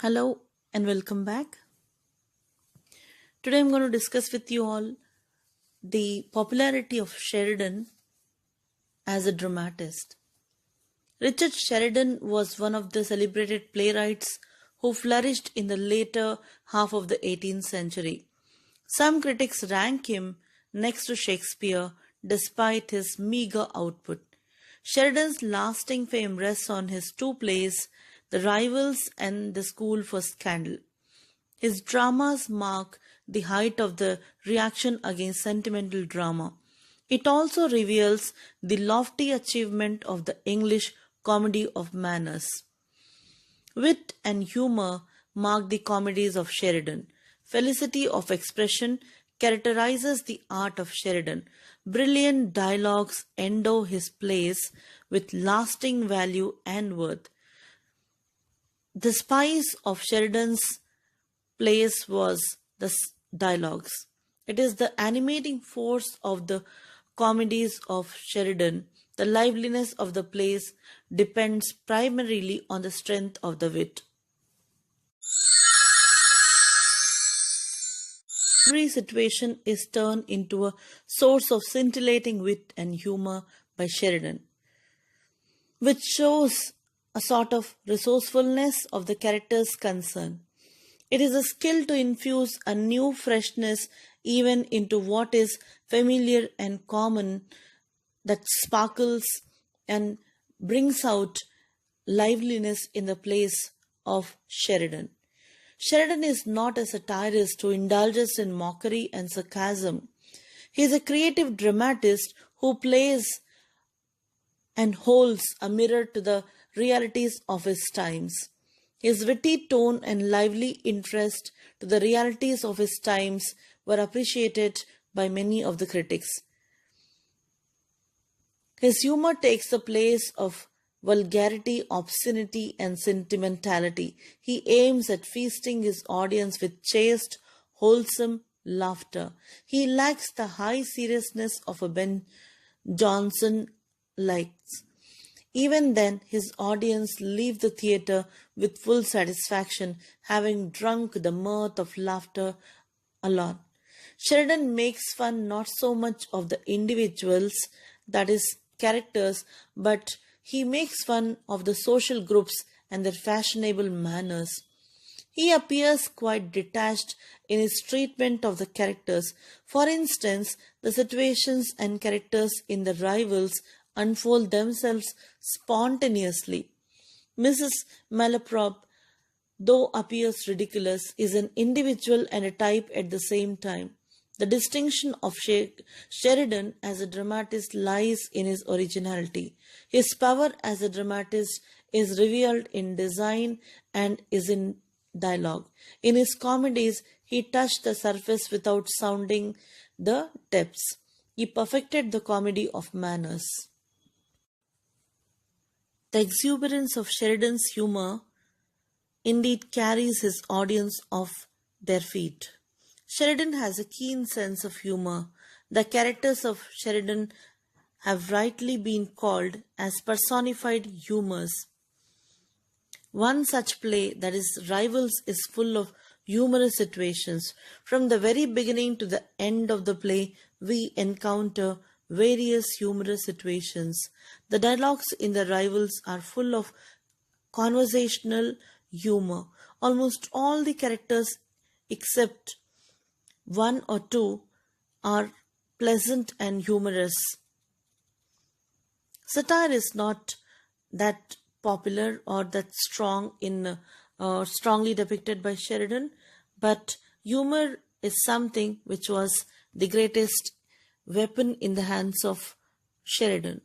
Hello and welcome back. Today I'm going to discuss with you all the popularity of Sheridan as a dramatist. Richard Sheridan was one of the celebrated playwrights who flourished in the later half of the 18th century. Some critics rank him next to Shakespeare despite his meager output. Sheridan's lasting fame rests on his two plays, The Rivals and The School for Scandal. His dramas mark the height of the reaction against sentimental drama. It also reveals the lofty achievement of the English comedy of manners. Wit and humor mark the comedies of Sheridan. Felicity of expression characterizes the art of Sheridan. Brilliant dialogues endow his plays with lasting value and worth. The spice of Sheridan's plays was the dialogues. It is the animating force of the comedies of Sheridan. The liveliness of the plays depends primarily on the strength of the wit. Every situation is turned into a source of scintillating wit and humor by Sheridan, which shows a sort of resourcefulness of the characters concerned. It is a skill to infuse a new freshness even into what is familiar and common that sparkles and brings out liveliness in the plays of Sheridan. Sheridan is not a satirist who indulges in mockery and sarcasm. He is a creative dramatist who plays and holds a mirror to the realities of his times. His witty tone and lively interest to the realities of his times were appreciated by many of the critics. His humor takes the place of vulgarity, obscenity, and sentimentality. He aims at feasting his audience with chaste, wholesome laughter. He lacks the high seriousness of a Ben Jonson likes. Even then, his audience leave the theatre with full satisfaction, having drunk the mirth of laughter alone. Sheridan makes fun not so much of the individuals, that is, characters, but he makes fun of the social groups and their fashionable manners. He appears quite detached in his treatment of the characters. For instance, the situations and characters in The Rivals unfold themselves spontaneously. Mrs. Malaprop, though appears ridiculous, is an individual and a type at the same time. The distinction of Sheridan as a dramatist lies in his originality. His power as a dramatist is revealed in design and is in dialogue. In his comedies, he touched the surface without sounding the depths. He perfected the comedy of manners. The exuberance of Sheridan's humor indeed carries his audience off their feet. Sheridan has a keen sense of humor. The characters of Sheridan have rightly been called as personified humors. One such play, that is Rivals, is full of humorous situations. From the very beginning to the end of the play, we encounter various humorous situations. The dialogues in The Rivals are full of conversational humor. Almost all the characters except one or two are pleasant and humorous. Satire is not that popular or that strongly depicted by Sheridan, but humor is something which was the greatest weapon in the hands of Sheridan.